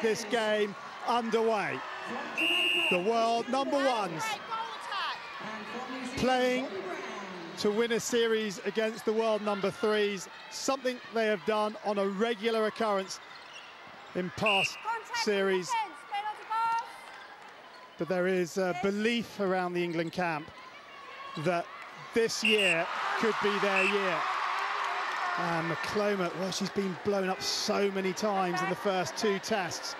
This game underway. The world number ones playing to win a series against the world number threes, something they have done on a regular occurrence in past series. But there is a belief around the England camp that this year could be their year. And McClomach, well, she's been blown up so many times in the first two tests.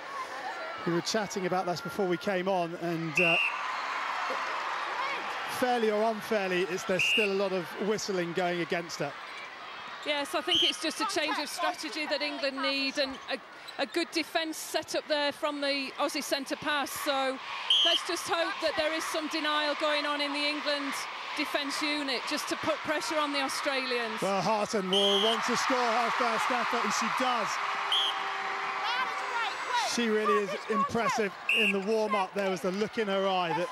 We were chatting about this before we came on, and fairly or unfairly, there's still a lot of whistling going against her. Yes, I think it's just a change of strategy that England need, and a good defence set up there from the Aussie centre pass. So let's just hope that there is some denial going on in the England defence unit just to put pressure on the Australians. Well, Harton will want to score her first effort, and she does. She really is impressive in the warm-up. There was the look in her eye that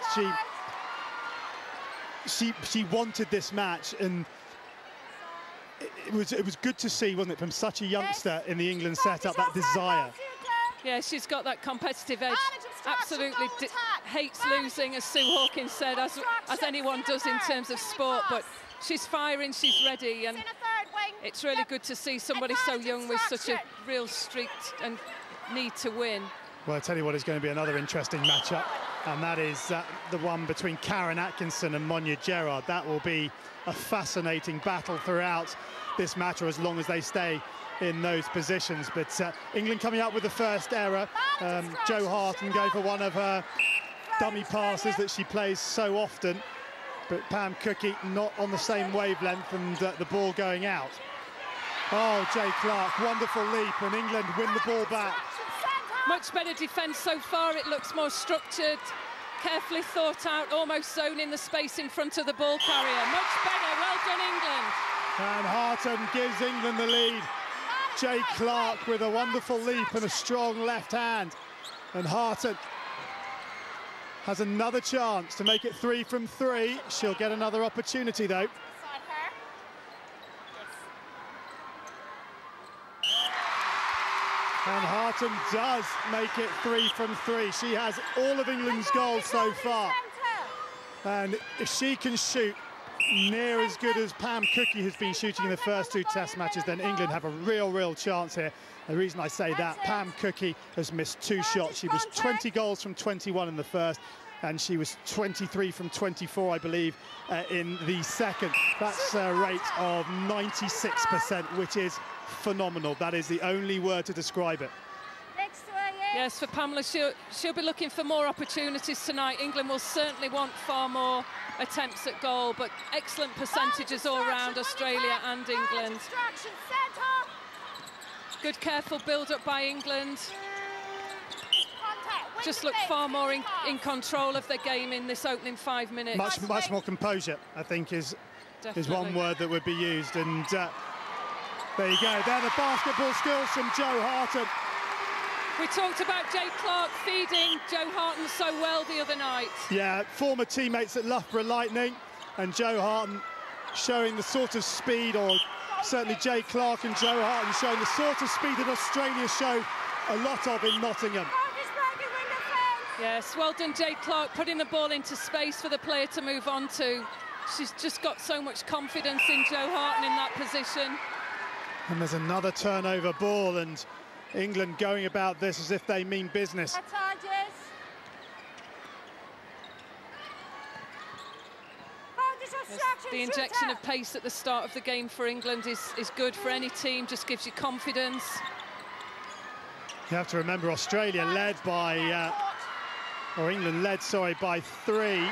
she wanted this match, and it was good to see, wasn't it, from such a youngster in the England setup, that desire. Yeah, she's got that competitive edge. Absolutely hates losing, as Sue Hawkins said, as anyone does in terms of sport, but she's firing, she's ready, and it's really good to see somebody so young with such a real streak and need to win. Well, I tell you what, is going to be another interesting matchup, and that is the one between Karen Atkinson and Monia Gerard. That will be a fascinating battle throughout this match, or as long as they stay in those positions. But England coming up with the first error. Jo Harton going for one of her dummy passes that she plays so often, but Pam Cookie not on the same wavelength, and the ball going out. Oh, Jay Clark, wonderful leap, and England win the ball back. Much better defence so far. It looks more structured, carefully thought out, almost zoning the space in front of the ball carrier. Much better, well done, England. And Harton gives England the lead. Jay Clark with a wonderful leap and a strong left hand. And Harton has another chance to make it 3 from 3. She'll get another opportunity, though. And Harton does make it 3 from 3. She has all of England's goals so far. And if she can shoot near as good as Pam Cookie has been shooting in the first two test matches, then England have a real chance here. The reason I say that, Pam Cookie has missed 2 shots. She was 20 goals from 21 in the first, and she was 23 from 24, I believe, in the second. That's a rate of 96%, which is phenomenal. That is the only word to describe it. Yes, for Pamela, she'll be looking for more opportunities tonight. England will certainly want far more attempts at goal, but excellent percentages all round, Australia and England. Good, careful build-up by England. Just look far more in control of the game in this opening 5 minutes. Much more composure, I think, is one word that would be used. And there you go. They're the basketball skills from Jo Harton. We talked about Jay Clark feeding Jo Harton so well the other night. Yeah, former teammates at Loughborough Lightning, and Jo Harton showing the sort of speed, or certainly Jay Clark and Jo Harton showing the sort of speed that Australia show a lot of in Nottingham. Yes, well done, Jay Clark, putting the ball into space for the player to move on to. She's just got so much confidence in Jo Harton in that position. And there's another turnover ball, and England going about this as if they mean business. Yes, the injection of pace at the start of the game for England is good for any team, just gives you confidence. You have to remember, Australia led by, or England led, sorry, by 3. And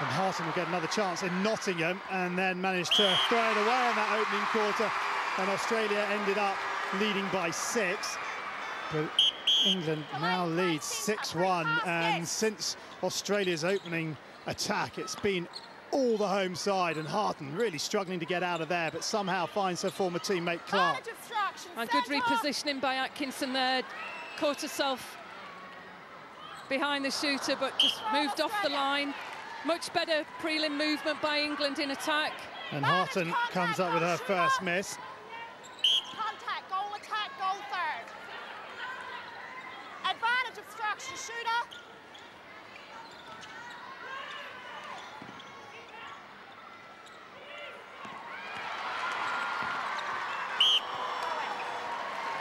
Harton will get another chance in Nottingham, and then managed to throw it away in that opening quarter. And Australia ended up leading by 6. But England now leads 6-1. And since Australia's opening attack, it's been all the home side, and Harton really struggling to get out of there, but somehow finds her former teammate Clark. And good repositioning by Atkinson there. Caught herself behind the shooter, but just moved off the line. Much better prelim movement by England in attack. And Harton comes up with her first miss. obstruction shooter.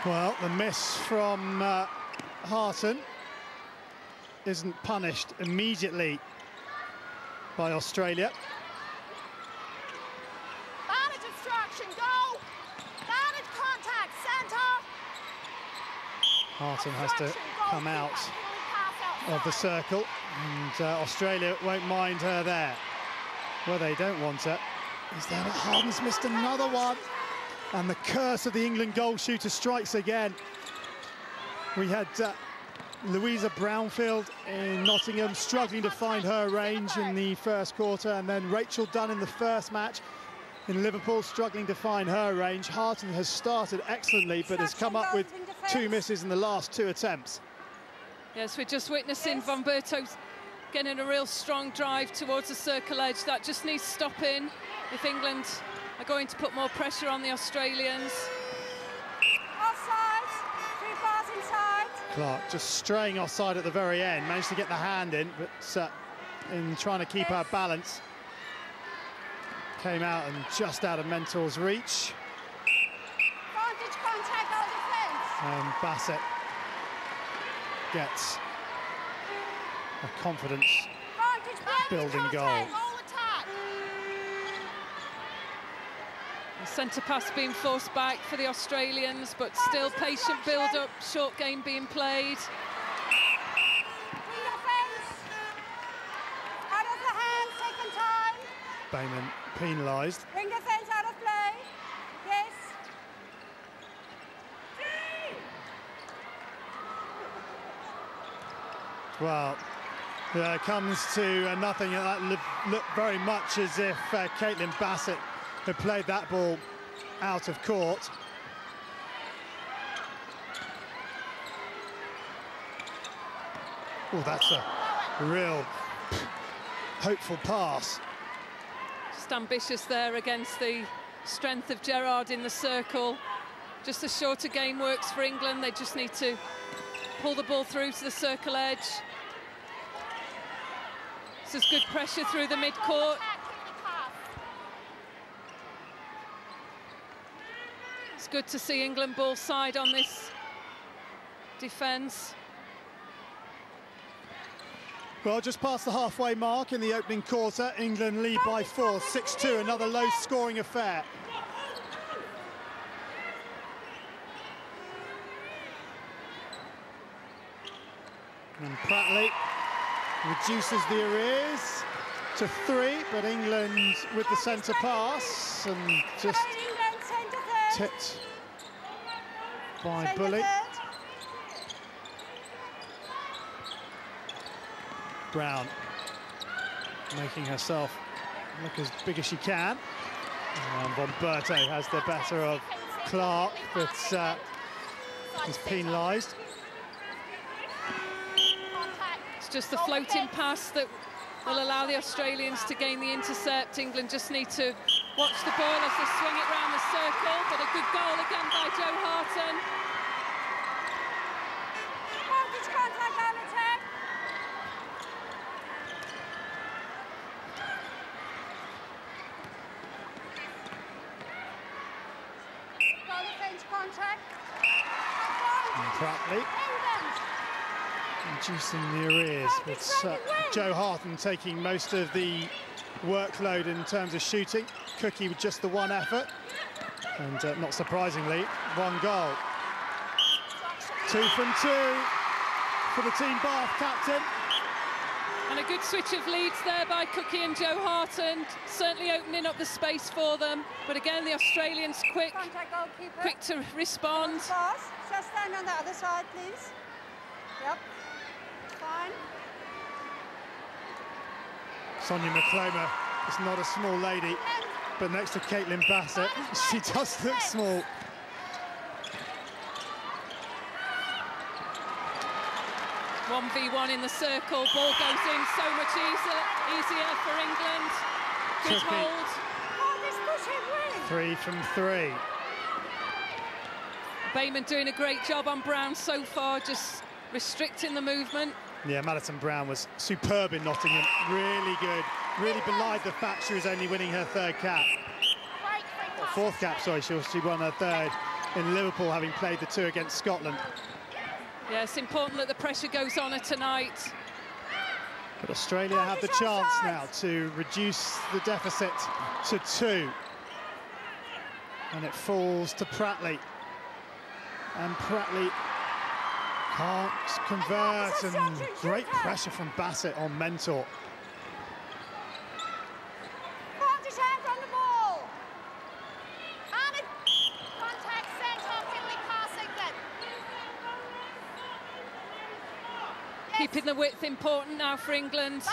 Well, the miss from Harton isn't punished immediately by Australia. Advantage obstruction, go! Advantage contact, centre! Harton has to come out of the circle, and Australia won't mind her there. Well, they don't want her. Is there? Harden's missed another one. And the curse of the England goal shooter strikes again. We had Louisa Brownfield in Nottingham struggling to find her range in the first quarter, and then Rachel Dunn in the first match in Liverpool struggling to find her range. Harton has started excellently, but has come up with 2 misses in the last 2 attempts. Yes, we're just witnessing Van Berto getting a real strong drive towards the circle edge. That just needs stopping if England are going to put more pressure on the Australians. Offside, 3 bars inside. Clark just straying offside at the very end, managed to get the hand in, but in trying to keep her balance, came out and just out of Mentor's reach. Advantage contact on defence. And Bassett gets a confidence-building goal. Centre pass being forced back for the Australians, but still patient build-up, short game being played. Out of the hands, taking time. Bayman penalised. Ring defence out of play. Yes. Well, it comes to nothing. That looked very much as if Caitlin Bassett had played that ball out of court. Oh, that's a real hopeful pass. Just ambitious there against the strength of Gerrard in the circle. Just a shorter game works for England. They just need to pull the ball through to the circle edge. This is good pressure through the mid-court. It's good to see England ball side on this defence. Well, just past the halfway mark in the opening quarter, England lead by 4, 6-2, another low-scoring affair. And Pratley reduces the arrears to 3, but England with the centre pass and just tipped by Bully. Brown making herself look as big as she can. And Van Berto has the better of Clark, but is penalised. It's just the floating pass that will allow the Australians to gain the intercept. England just need to watch the ball as they swing it round the circle, but a good goal again by Jo Harton. Contact on attack. Goal defence contact. And Pratley reducing the arrears, but Jo Harton taking most of the workload in terms of shooting. Cookie with just the 1 effort, and not surprisingly, 1 goal. 2 from 2 for the Team Bath captain. And a good switch of leads there by Cookie and Jo Harton, certainly opening up the space for them. But again, the Australians quick to respond. Just stand on the other side, please. Yep. Fine. Sonia McCloma is not a small lady, but next to Caitlin Bassett, she does look small. One v one in the circle, ball goes in so much easier for England. Good hold. 3 from 3. Bayman doing a great job on Brown so far, just restricting the movement. Yeah, Madison Brown was superb in Nottingham, really good, really belied the fact she was only winning her third cap. Or fourth cap, sorry, she won her third in Liverpool, having played the two against Scotland. Yeah, it's important that the pressure goes on her tonight. But Australia have the chance now to reduce the deficit to 2. And it falls to Pratley. And Pratley can't convert, and great pressure from Bassett on Mentor. On the ball. And a contact sent off Henley Carsington. Keeping the width important now for England.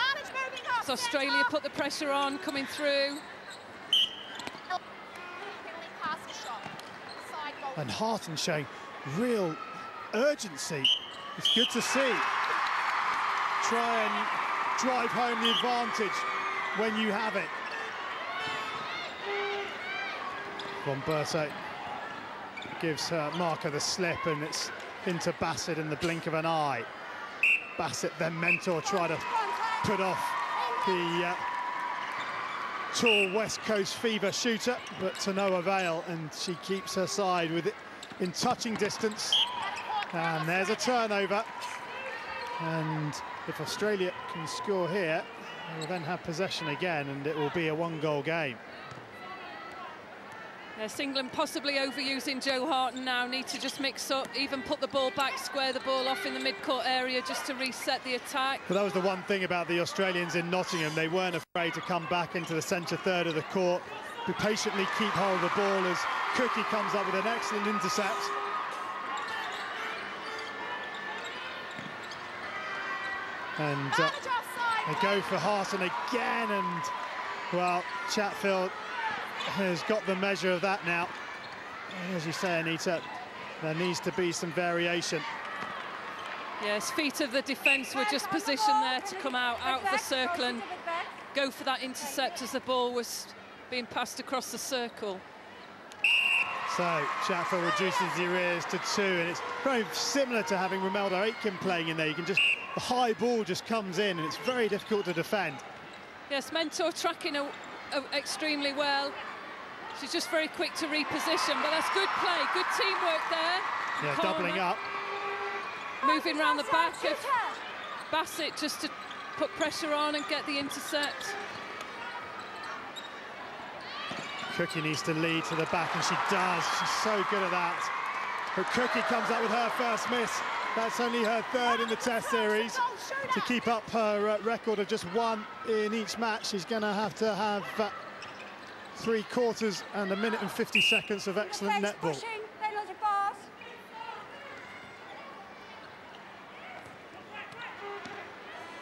As Australia put the pressure on, coming through. And Harton showing real urgency. It's good to see. Try and drive home the advantage when you have it. Von Berto gives her marker the slip, and it's into Bassett in the blink of an eye. Bassett, then Mentor, try to put off the tall West Coast Fever shooter, but to no avail, and she keeps her side with it in touching distance. And there's a turnover. And if Australia can score here, they will then have possession again, and it will be a 1-goal game. Yes, England possibly overusing Jo Harton now, need to just mix up, even put the ball back, square the ball off in the mid-court area just to reset the attack. But that was the one thing about the Australians in Nottingham. They weren't afraid to come back into the centre third of the court, to patiently keep hold of the ball as Cookie comes up with an excellent intercept. And they go for Harton again, and, well, Chatfield has got the measure of that now. And as you say, Anita, there needs to be some variation. Yes, feet of the defence were just positioned there to come out of the circle and go for that intercept as the ball was being passed across the circle. So Chatfield reduces the arrears to 2, and it's very similar to having Romelda Aitken playing in there. You can just, the high ball just comes in, and it's very difficult to defend. Yes, Mentor tracking extremely well. She's just very quick to reposition, but that's good play, good teamwork there. Yeah, Coleman doubling up. Moving around the back of Bassett just to put pressure on and get the intercept. Cookie needs to lead to the back, and she does. She's so good at that. But Cookie comes up with her first miss. That's only her third in the Test series. To keep up her record of just 1 in each match, she's going to have 3 quarters and 1 minute and 50 seconds of excellent netball.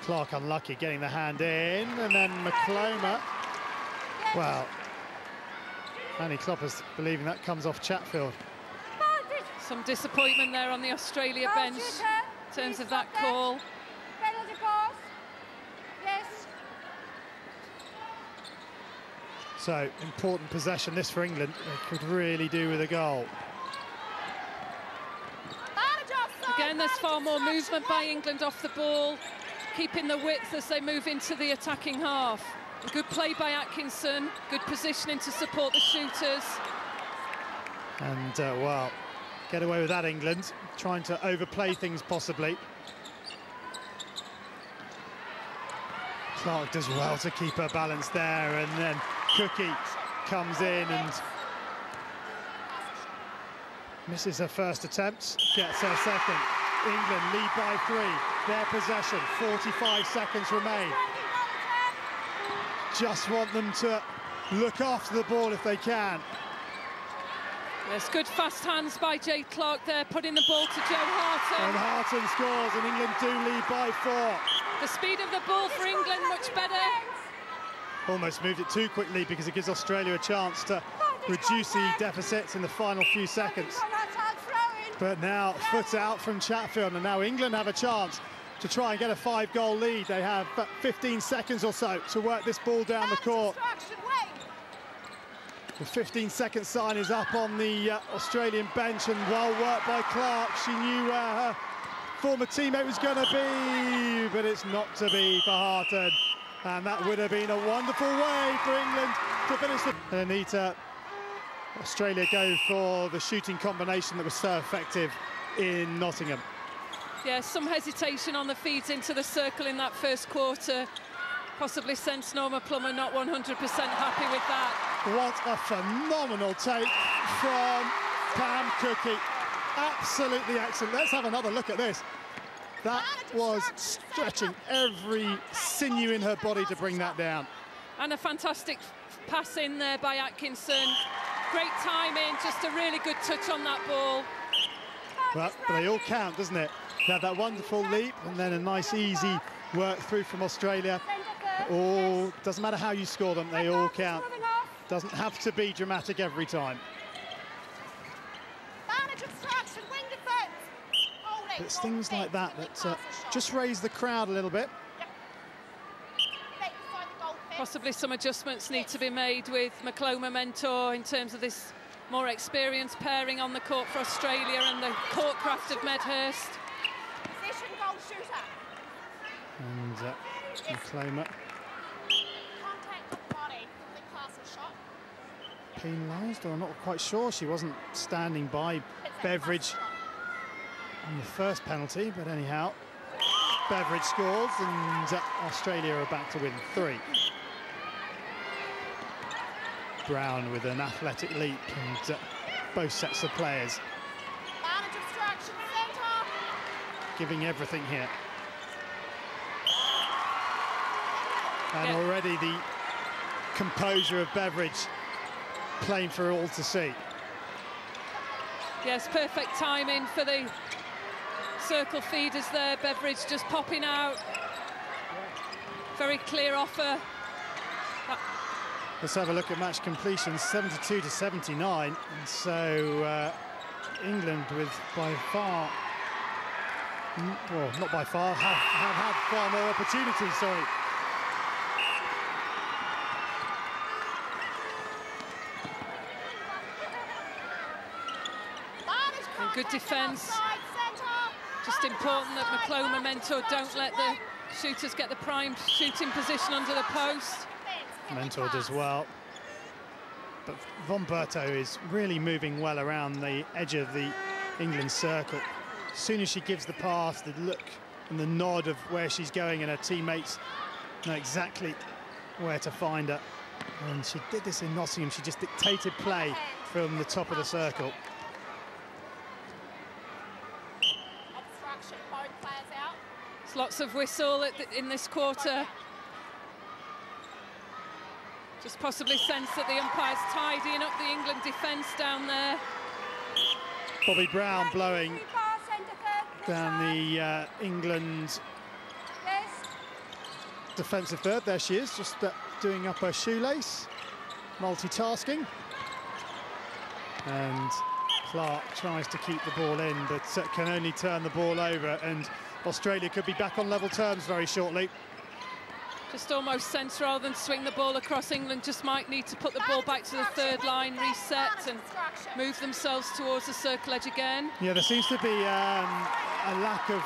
Clark unlucky getting the hand in, and then McCloma. Well, Annie Kloppers believing that comes off Chatfield. Some disappointment there on the Australia bench in terms of that call. So, important possession this for England. They could really do with a goal. Again, there's far more movement by England off the ball, keeping the width as they move into the attacking half. A good play by Atkinson, good positioning to support the shooters. And, well, get away with that, England, trying to overplay things possibly. Clark does well to keep her balance there, and then Cookie comes in and misses her first attempt, gets her second. England lead by 3, their possession, 45 seconds remain. Just want them to look after the ball if they can. Yes, good fast hands by Jade Clark there, putting the ball to Jo Harton. And Harton scores, and England do lead by 4. The speed of the ball for England much better. Almost moved it too quickly because it gives Australia a chance to reduce the deficits in the final few seconds. But now, foot out from Chatfield, and now England have a chance to try and get a 5-goal lead. They have 15 seconds or so to work this ball down the court. The 15-second sign is up on the Australian bench, and well worked by Clark. She knew where her former teammate was going to be, but it's not to be for Harton. And that would have been a wonderful way for England to finish the... And Anita, Australia go for the shooting combination that was so effective in Nottingham. Yeah, some hesitation on the feeds into the circle in that first quarter. Possibly sends Norma Plummer not 100% happy with that. What a phenomenal take from Pam Cookie. Absolutely excellent. Let's have another look at this. That was stretching every sinew in her body to bring that down. And a fantastic pass in there by Atkinson. Great timing, just a really good touch on that ball. Well, they all count, doesn't it? You have that wonderful leap and then a nice easy work through from Australia. All doesn't matter how you score them, they all count. Doesn't have to be dramatic every time. It's things like that that just raise the crowd a little bit. Possibly some adjustments need to be made with McCloma Mentor in terms of this more experienced pairing on the court for Australia and the courtcraft of Medhurst. And McCloma penalised, or I'm not quite sure. She wasn't standing by Beveridge on the first penalty, but anyhow, Beveridge scores and Australia are back to win 3. Brown with an athletic leap and both sets of players giving everything here. And already the composure of Beveridge plain for all to see. Yes, perfect timing for the circle feeders there. Beveridge just popping out. Very clear offer. Let's have a look at match completion, 72 to 79. And so England with by far, well, not by far, have had far more opportunities, sorry. Good defence. Just important that McCloma Mentor don't let the shooters get the prime shooting position under the post. Mentor does well. But Von Berto is really moving well around the edge of the England circle. As soon as she gives the pass, the look and the nod of where she's going, and her teammates know exactly where to find her. And she did this in Nottingham. She just dictated play from the top of the circle. There's lots of whistle in this quarter. Just possibly sense that the umpire's tidying up the England defence down there. Bobby Brown blowing down the England defensive third. There she is, just doing up her shoelace, multitasking. And Clark tries to keep the ball in, but can only turn the ball over, and Australia could be back on level terms very shortly. Just almost sense rather than swing the ball across, England just might need to put the ball back to the third line, reset and move themselves towards the circle edge again. Yeah, there seems to be a lack of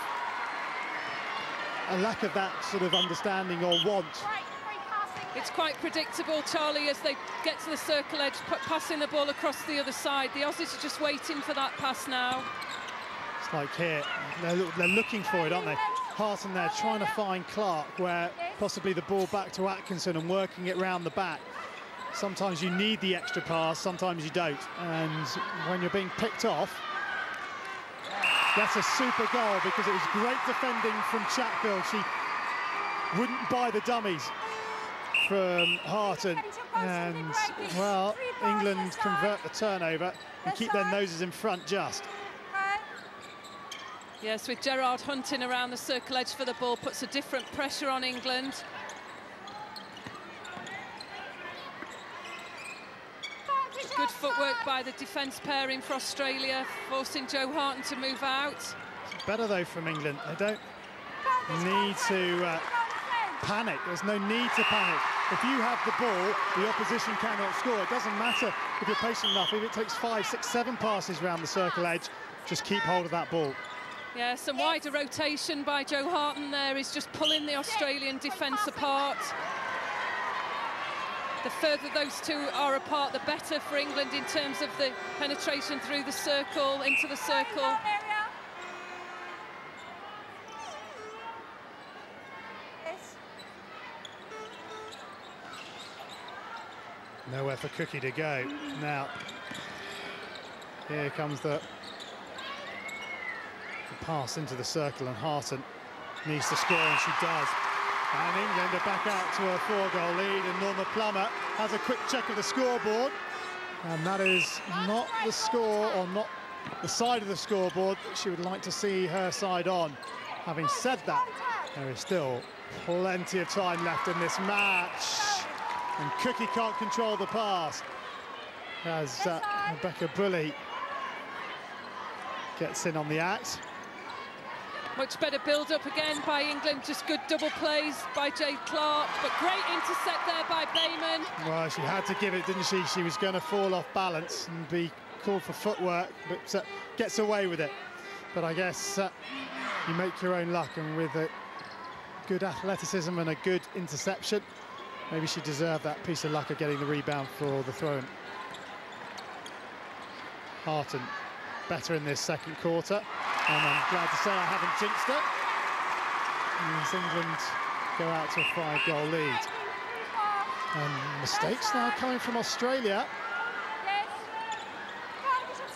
that sort of understanding or want. It's quite predictable, Charlie, as they get to the circle edge, passing the ball across the other side. The Aussies are just waiting for that pass now. It's like here, they're looking for it, aren't they? Harton there trying to find Clark, where possibly the ball back to Atkinson and working it round the back. Sometimes you need the extra pass, sometimes you don't. And when you're being picked off, that's a super goal, because it was great defending from Chatfield. She wouldn't buy the dummies from Harton, and well, England convert the turnover and keep their noses in front just. Yes, with Gerard hunting around the circle edge for the ball, puts a different pressure on England. Good footwork by the defence pairing for Australia, forcing Joe Harton to move out. It's better though from England. They don't need to panic. There's no need to panic. If you have the ball, the opposition cannot score. It doesn't matter if you're patient enough. If it takes 5, 6, 7 passes around the circle edge, just keep hold of that ball. Yeah, some wider rotation by Jo Harten there is just pulling the Australian defence apart. The further those two are apart, the better for England in terms of the penetration through the circle, into the circle. Nowhere for Cookie to go. Now, here comes the pass into the circle, and Harten needs to score, and she does. And England are back out to a 4-goal lead, and Norma Plummer has a quick check of the scoreboard, and that is not the score, or not the side of the scoreboard that she would like to see her side on. Having said that, there is still plenty of time left in this match, and Cookie can't control the pass as Rebecca Bully gets in on the act. Much better build-up again by England, just good double plays by Jade Clark, but great intercept there by Bayman. Well, she had to give it, didn't she? She was going to fall off balance and be called for footwork, but gets away with it. But I guess you make your own luck, and with a good athleticism and a good interception, maybe she deserved that piece of luck of getting the rebound for the throw-in. Harten better in this second quarter, and I'm glad to say I haven't jinxed it. As England go out to a 5-goal lead. And mistakes now coming from Australia.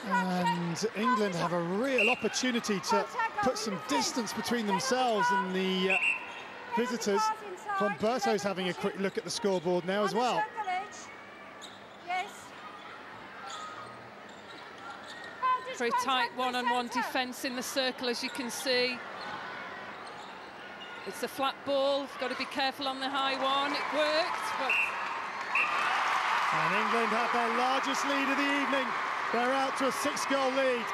And England have a real opportunity to put some distance between themselves and the visitors. Von Berto's having a quick look at the scoreboard now as well. Very tight one-on-one defence in the circle, as you can see. It's a flat ball, got to be careful on the high one. It worked, but... And England have their largest lead of the evening. They're out to a 6-goal lead.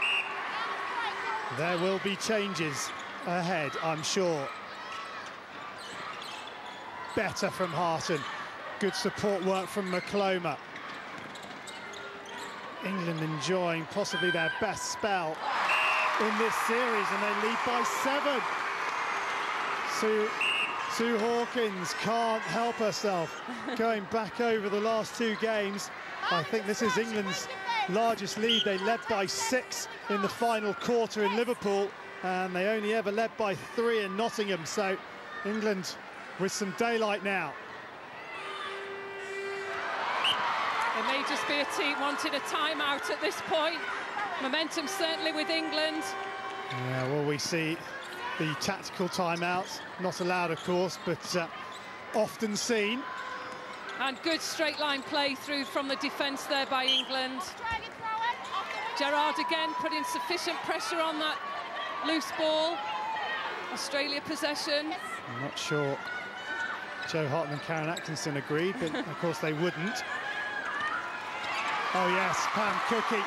There will be changes ahead, I'm sure. Better from Harten. Good support work from McCloma. England enjoying possibly their best spell in this series, and they lead by 7. Sue Hawkins can't help herself. Going back over the last 2 games, I think this is England's largest lead. They led by 6 in the final quarter in Liverpool, and they only ever led by 3 in Nottingham. So England with some daylight now. It may just be a team wanting a timeout at this point. Momentum certainly with England. Yeah, well, we see the tactical timeouts, not allowed, of course, but often seen. And good straight-line play through from the defence there by England. Gerrard again putting sufficient pressure on that loose ball. Australia possession. I'm not sure Jo Harten and Karen Atkinson agreed, but of course they wouldn't. Oh yes, Pam Cookie.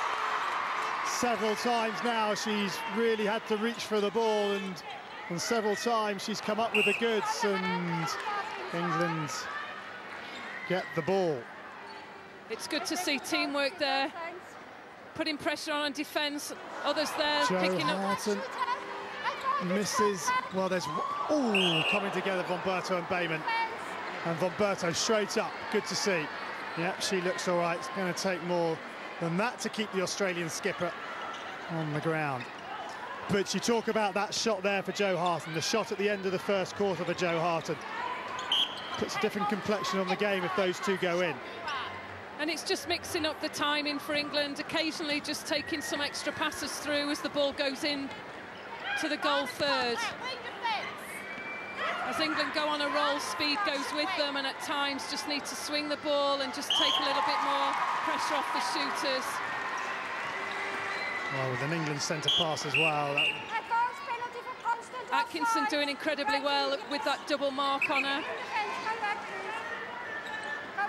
Several times now she's really had to reach for the ball, and several times she's come up with the goods, and England get the ball. It's good to see teamwork there, putting pressure on defence. Others there picking Harten up. Misses. Well, there's coming together, Von Berto and Bayman, and Von Berto straight up. Good to see. Yep, she looks all right. It's going to take more than that to keep the Australian skipper on the ground. But you talk about that shot there for Jo Harten, the shot at the end of the first quarter for Jo Harten. Puts a different complexion on the game if those two go in. And it's just mixing up the timing for England, occasionally just taking some extra passes through as the ball goes in to the goal third. As England go on a roll, speed goes with them, and at times just need to swing the ball and just take a little bit more pressure off the shooters. Well, with an England centre pass as well. Atkinson doing incredibly well with that double mark on her.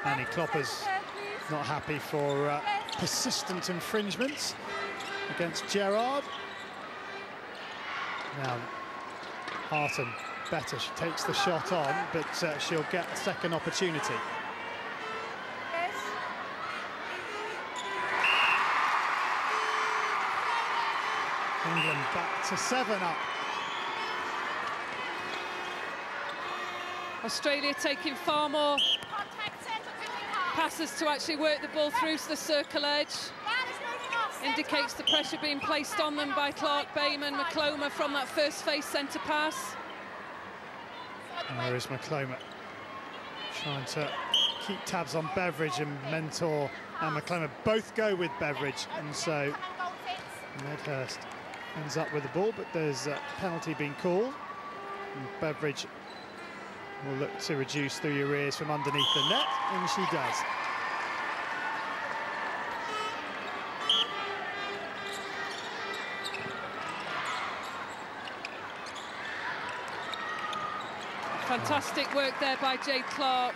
Annie Klopper's not happy for persistent infringements against Gerrard. Now, Harten better, she takes the shot on, but she'll get a second opportunity. England back to 7 up. Australia taking far more passes to actually work the ball through to the circle edge. Indicates the pressure being placed on them by Clark, Bayman, McCloma from that first face centre pass. And there is McCloma trying to keep tabs on Beveridge, and Mentor and McCloma both go with Beveridge, and so Medhurst ends up with the ball, but there's a penalty being called. And Beveridge will look to reduce through your ears from underneath the net, and she does. Fantastic work there by Jade Clark.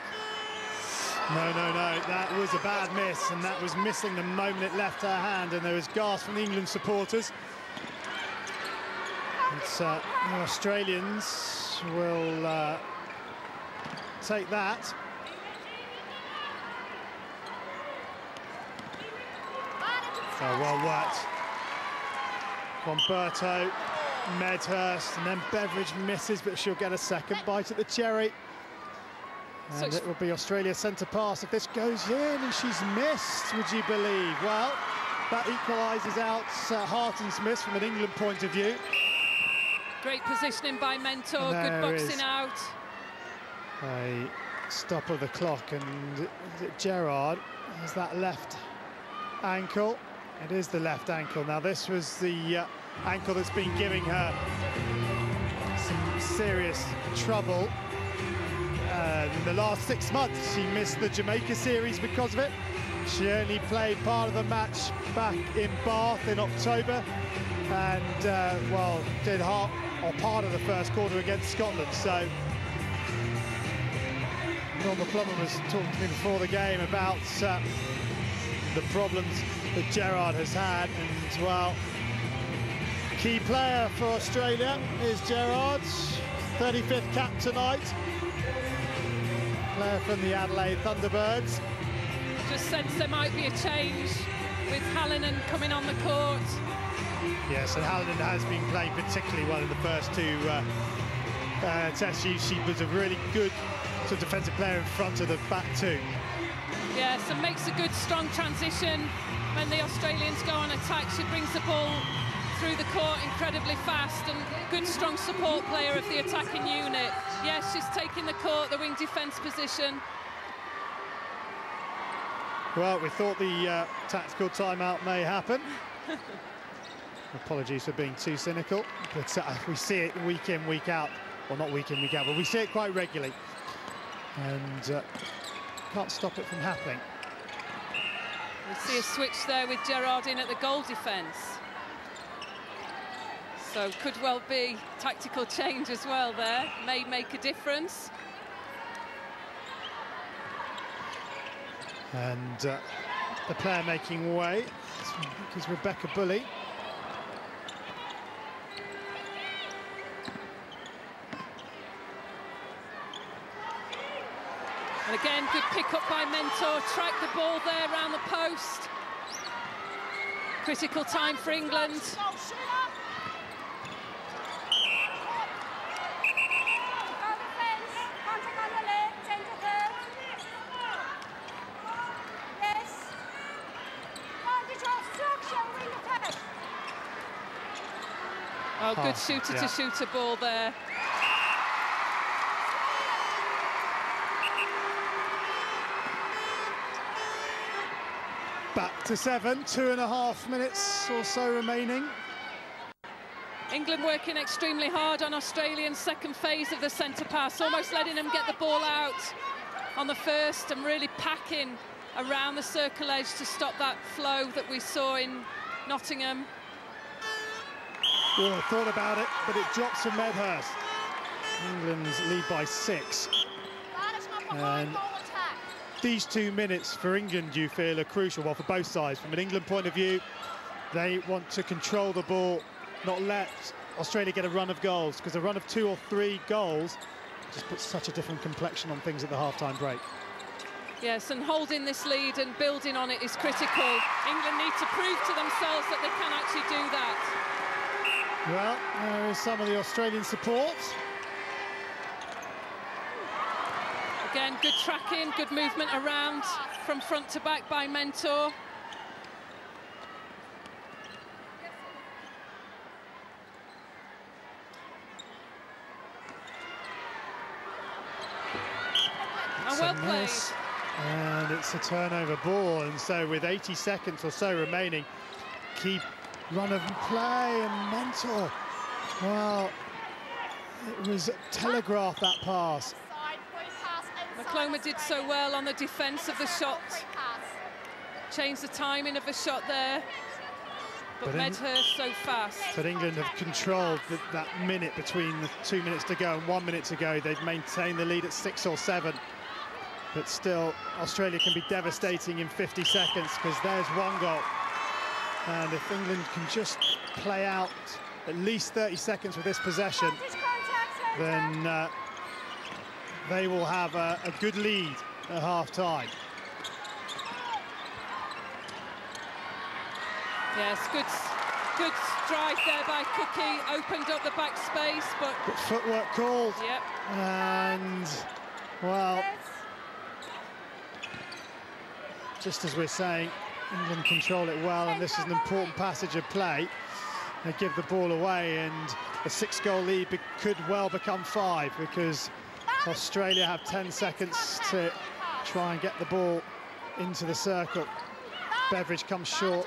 No, that was a bad miss, and that was missing the moment it left her hand, and there was gasp from the England supporters. It's, the Australians will take that. Oh, well worked. Bomberto, Medhurst, and then Beveridge misses, but she'll get a second bite at the cherry. And it will be Australia's centre pass if this goes in, and she's missed, would you believe? Well, that equalises out Harton's miss from an England point of view. Great positioning by Mentor, good boxing out. A stop of the clock, and Gerard has that left ankle. It is the left ankle. Now, this was the ankle that's been giving her some serious trouble. In the last 6 months, she missed the Jamaica series because of it. She only played part of the match back in Bath in October, and well, did half or part of the first quarter against Scotland. So Norma Plummer was talking to me before the game about the problems that Gerard has had, and well, key player for Australia is Gerard, 35th cap tonight. Player from the Adelaide Thunderbirds. Just sense there might be a change with Hallinan coming on the court. Yes, and Hallinan has been playing particularly well in the first two tests. She was a really good sort of defensive player in front of the back two. Yes, and makes a good, strong transition when the Australians go on attack. She brings the ball through the court incredibly fast, and good, strong support player of the attacking unit. Yes, she's taking the court, the wing defence position. Well, we thought the tactical timeout may happen. Apologies for being too cynical, but we see it week in, week out. Well, not week in, week out, but we see it quite regularly. And can't stop it from happening. We see a switch there with Gerard in at the goal defence. So could well be tactical change as well there. May make a difference. And the player making way is Rebecca Bully. And again, good pick-up by Mentor. Track the ball there around the post. Critical time for England. Oh, good shooter-to-shooter ball there. Back to 7, 2.5 minutes or so remaining. England working extremely hard on Australia's second phase of the centre pass, almost letting them get the ball out on the first and really packing around the circle edge to stop that flow that we saw in Nottingham. Well, I thought about it, but it drops from Medhurst. England's lead by 6. And these 2 minutes for England, you feel, are crucial. Well, for both sides. From an England point of view, they want to control the ball, not let Australia get a run of goals, because a run of 2 or 3 goals just puts such a different complexion on things at the half-time break. Yes, and holding this lead and building on it is critical. England need to prove to themselves that they can actually do that. Well, there is some of the Australian support. Again, good tracking, good movement around from front to back by Mentor. And well played. And it's a turnover ball, and so with 80 seconds or so remaining, keep run of play, and Mentor, well, it was telegraphed, that pass. McCloma did so well on the defence of the shot, changed the timing of the shot there, but Medhurst so fast. But England have controlled that minute between the 2 minutes to go and 1 minute to go. They've maintained the lead at 6 or 7. But still, Australia can be devastating in 50 seconds, because there's one goal. And if England can just play out at least 30 seconds with this possession, then they will have a good lead at half-time. Yes, good drive there by Cookie, opened up the back space, but footwork called. Yep. And, well, just as we're saying, England control it well, and this is an important passage of play. They give the ball away, and a 6-goal lead could well become 5, because Australia have 10 seconds to try and get the ball into the circle. Beveridge comes short,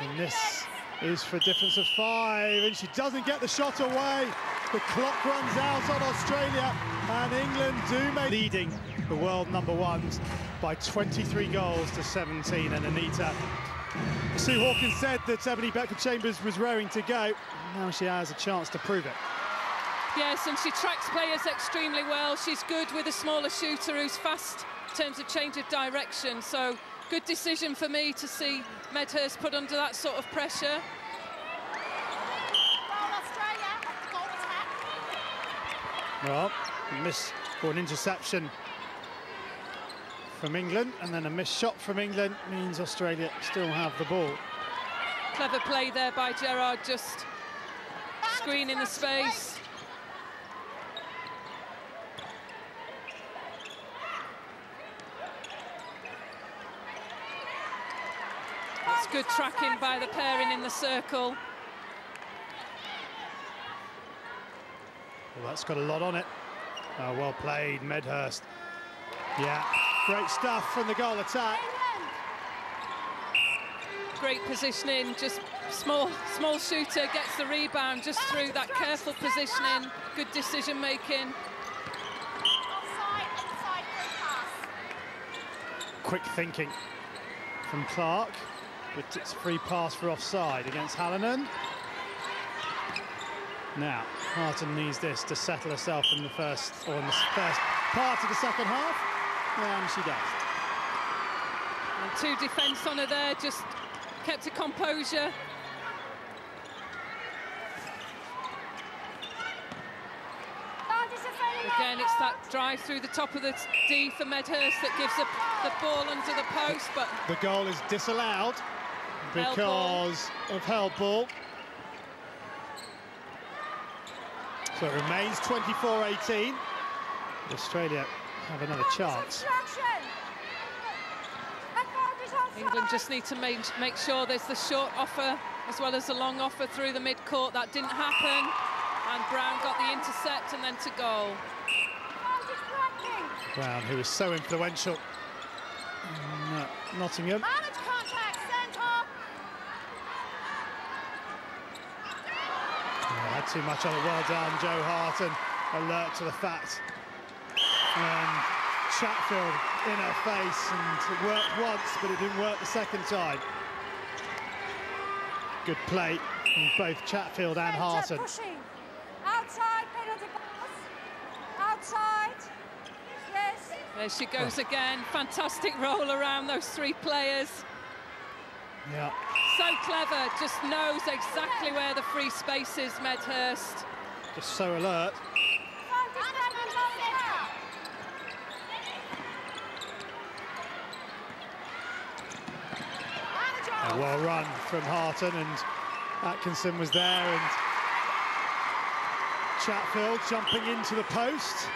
and this is for a difference of 5, and she doesn't get the shot away. The clock runs out on Australia, and England do make leading the world #1s by 23 goals to 17. And Anita, Sue Hawkins said that Ebony Beckford-Chambers was raring to go. Now she has a chance to prove it. Yes, and she tracks players extremely well. She's good with a smaller shooter who's fast in terms of change of direction. So good decision for me to see Medhurst put under that sort of pressure. Well, a miss or an interception from England, and then a missed shot from England means Australia still have the ball. Clever play there by Gerard, just screening the space. That's good tracking by the pairing in the circle. Well, that's got a lot on it. Oh, well played, Medhurst. Yeah, great stuff from the goal attack. Great positioning, just small shooter, gets the rebound just through that careful positioning, good decision making. Quick thinking from Clark, but it's a free pass for offside against Hallinan. Now, Harton needs this to settle herself in the first part of the second half, and she does. And 2 defence on her there, just kept her composure. Again, it's that drive through the top of the D for Medhurst that gives the ball under the post, but the goal is disallowed because of held ball. So it remains 24-18. Australia have another chance. England just need to make sure there's the short offer as well as the long offer through the mid-court. That didn't happen, and Brown got the intercept and then to goal. Brown, who was so influential in Nottingham. Had too much on it. Well done, Joe Harton. Alert to the fact. And Chatfield in her face, and it worked once, but it didn't work the second time. Good play from both Chatfield and Harton. Outside, penalty box. Outside. Yes. There she goes again. Fantastic roll around those 3 players. Yeah. So clever, just knows exactly where the free space is, Medhurst. Just so alert. A well run from Harton, and Atkinson was there, and Chatfield jumping into the post.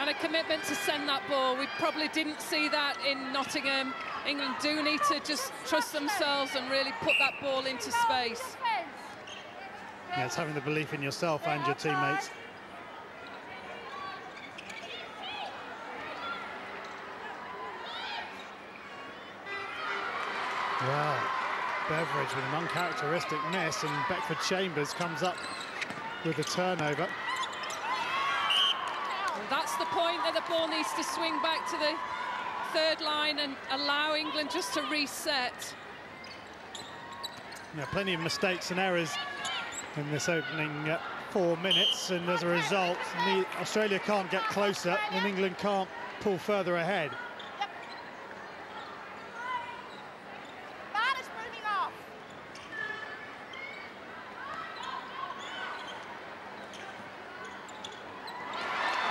And a commitment to send that ball. We probably didn't see that in Nottingham. England do need to just trust themselves and really put that ball into space. Yeah, it's having the belief in yourself and your teammates. Well, Beveridge with an uncharacteristic miss, and Beckford-Chambers comes up with the turnover. And that's the point that the ball needs to swing back to the third line and allow England just to reset. Yeah, plenty of mistakes and errors in this opening 4 minutes, and as a result, Australia can't get closer and England can't pull further ahead.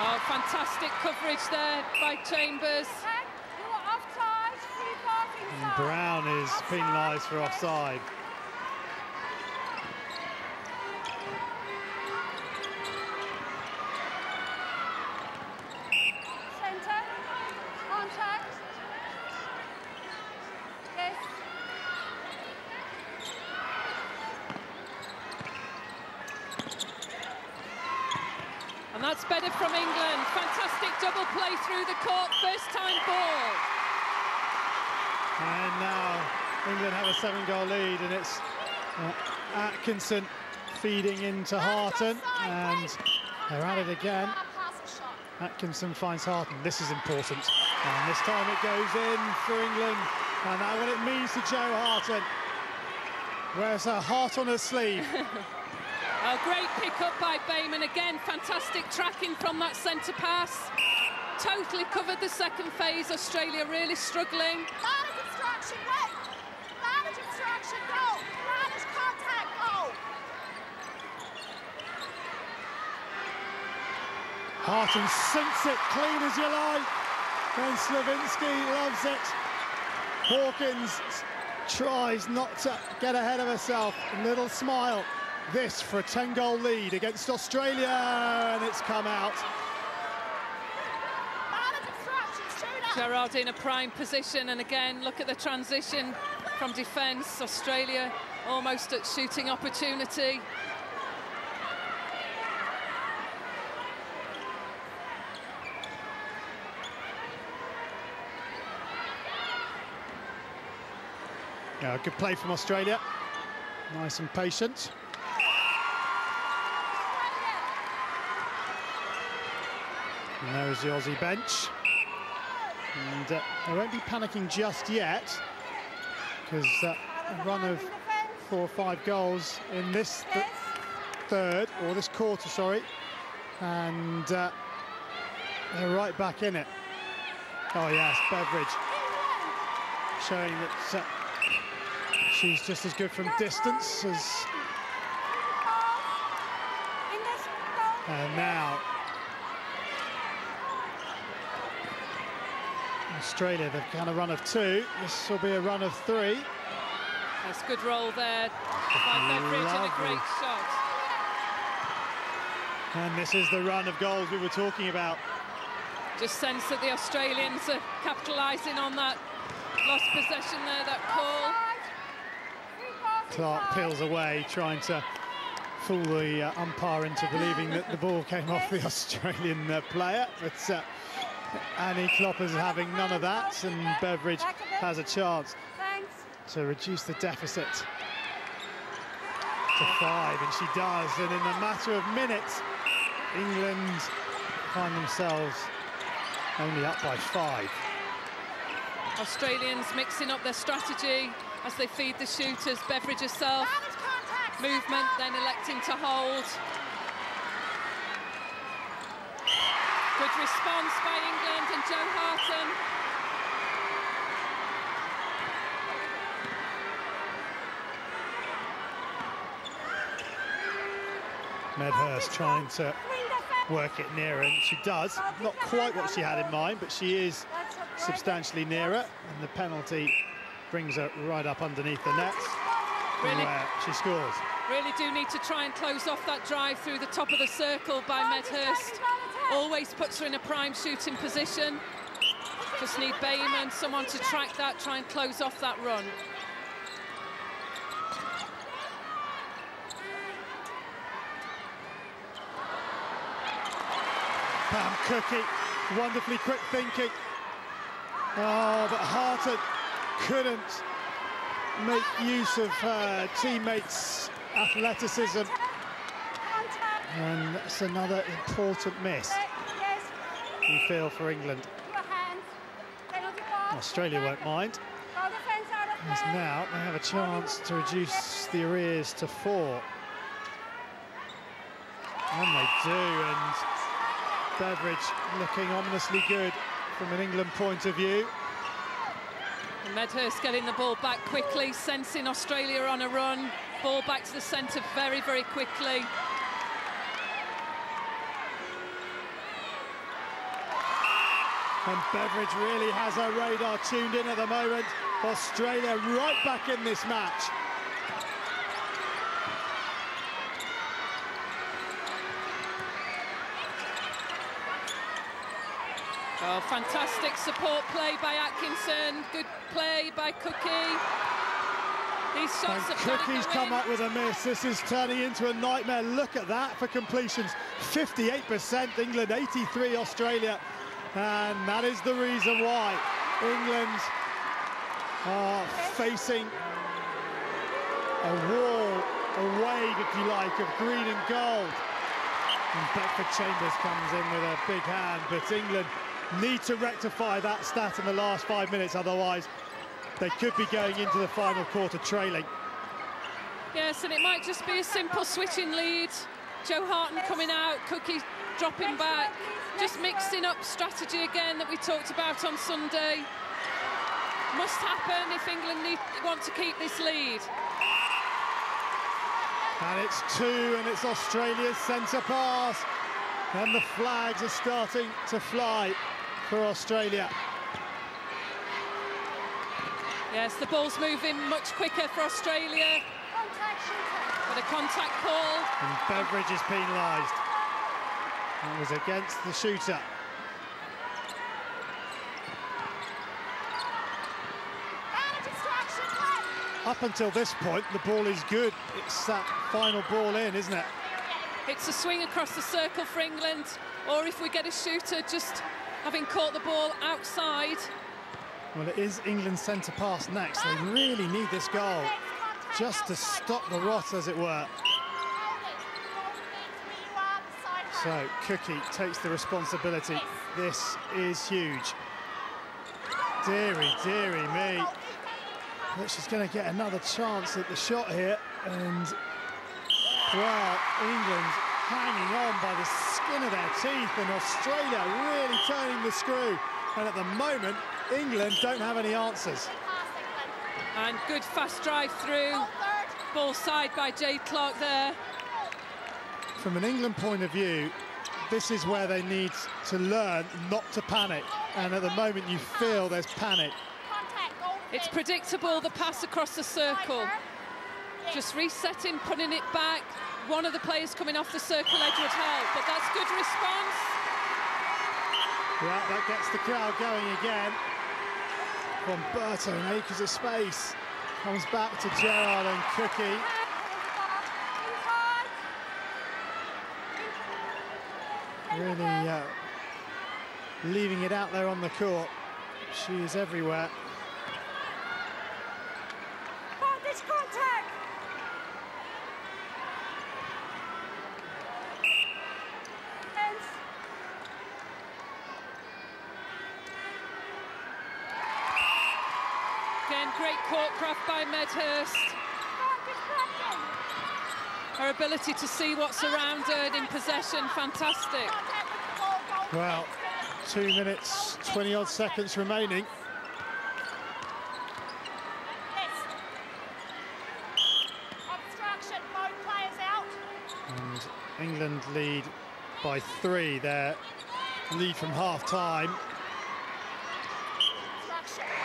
Oh, fantastic coverage there by Chambers. And Brown is penalised for offside. Centre, contact. Yes. And that's better from England. Fantastic double play through the court, first time ball. And now England have a 7-goal lead, and it's Atkinson feeding into Harton, and they're at it again. Atkinson finds Harton. This is important, and this time it goes in for England, and that's what it means to Jo Harton. Wears her heart on her sleeve. A great pick-up by Bayman. Again, fantastic tracking from that centre pass. Totally covered the second phase. Australia really struggling. Harton sinks it clean as you like, and Slavinsky loves it. Hawkins tries not to get ahead of herself. A little smile. This for a 10-goal lead against Australia, and it's come out. Gerrard in a prime position, and again, look at the transition from defence. Australia almost at shooting opportunity. Yeah, good play from Australia. Nice and patient. And there is the Aussie bench. And they won't be panicking just yet, because a run of 4 or 5 goals in this third, or this quarter, sorry. And they're right back in it. Oh yes, Beveridge. Showing that she's just as good from distance as... And now Australia, they've had a run of 2. This will be a run of 3. That's a good roll there by Beveridge, and a great shot. And this is the run of goals we were talking about. Just sense that the Australians are capitalising on that lost possession there, that call. Clark peels away, trying to fool the umpire into believing that the ball came off the Australian player. But Annie Kloppers having none of that, and Beveridge has a chance to reduce the deficit to 5, and she does. And in a matter of minutes, England find themselves only up by 5. Australians mixing up their strategy as they feed the shooters. Beveridge herself, movement, then electing to hold. Good response by England and Jo Harton. Medhurst trying to work it nearer, and she does. Not quite what she had in mind, but she is substantially nearer, and the penalty brings her right up underneath the net, where she scores. Really do need to try and close off that drive through the top of the circle by Medhurst. Always puts her in a prime shooting position. Just need Bayman, someone to track that, try and close off that run. Pam Cookie, wonderfully quick thinking. Oh, but Harton couldn't make use of her teammates' athleticism. And that's another important miss, you feel, for England. Australia won't mind, as now they have a chance to reduce the arrears to 4. And they do, and Beveridge looking ominously good from an England point of view. Medhurst getting the ball back quickly, sensing Australia on a run. Ball back to the centre very, very quickly. And Beveridge really has her radar tuned in at the moment. Australia right back in this match. Oh, fantastic support play by Atkinson. Good play by Cookie. These shots and have Cookie's come up with a miss. This is turning into a nightmare. Look at that for completions. 58% England, 83 Australia. And that is the reason why England are facing a wall, a wave, if you like, of green and gold. And Beckford Chambers comes in with a big hand, but England need to rectify that stat in the last 5 minutes, otherwise they could be going into the final quarter trailing. Yes, and it might just be a simple switching lead. Joe Harton coming out, Cookie dropping back, just mixing up strategy again that we talked about on Sunday. Must happen if England want to keep this lead. And it's 2, and it's Australia's centre pass. And the flags are starting to fly for Australia. Yes, the ball's moving much quicker for Australia. But a contact call. And Beveridge is penalised. That was against the shooter. Up until this point, the ball is good. It's that final ball in, isn't it? It's a swing across the circle for England, or if we get a shooter just having caught the ball outside. Well, it is England's centre pass next. They really need this goal just to stop the rot, as it were. So Cookie takes the responsibility. This is huge. Dearie, dearie me. But she's going to get another chance at the shot here, and well, England hanging on by the skin of their teeth, and Australia really turning the screw. And at the moment, England don't have any answers. And good fast drive through. Ball side by Jade Clark there. From an England point of view, this is where they need to learn not to panic. And at the moment, you feel there's panic. It's predictable, the pass across the circle. Just resetting, putting it back. One of the players coming off the circle edge would help, but that's good response. Yeah, that gets the crowd going again. From Berto in acres of space. Comes back to Gerard and Cookie. Really leaving it out there on the court. She is everywhere. Contact! Again, great courtcraft by Medhurst. Her ability to see what's around her and in possession, fantastic. Well, 2 minutes, 20-odd seconds remaining. And England lead by 3. Their lead from half-time.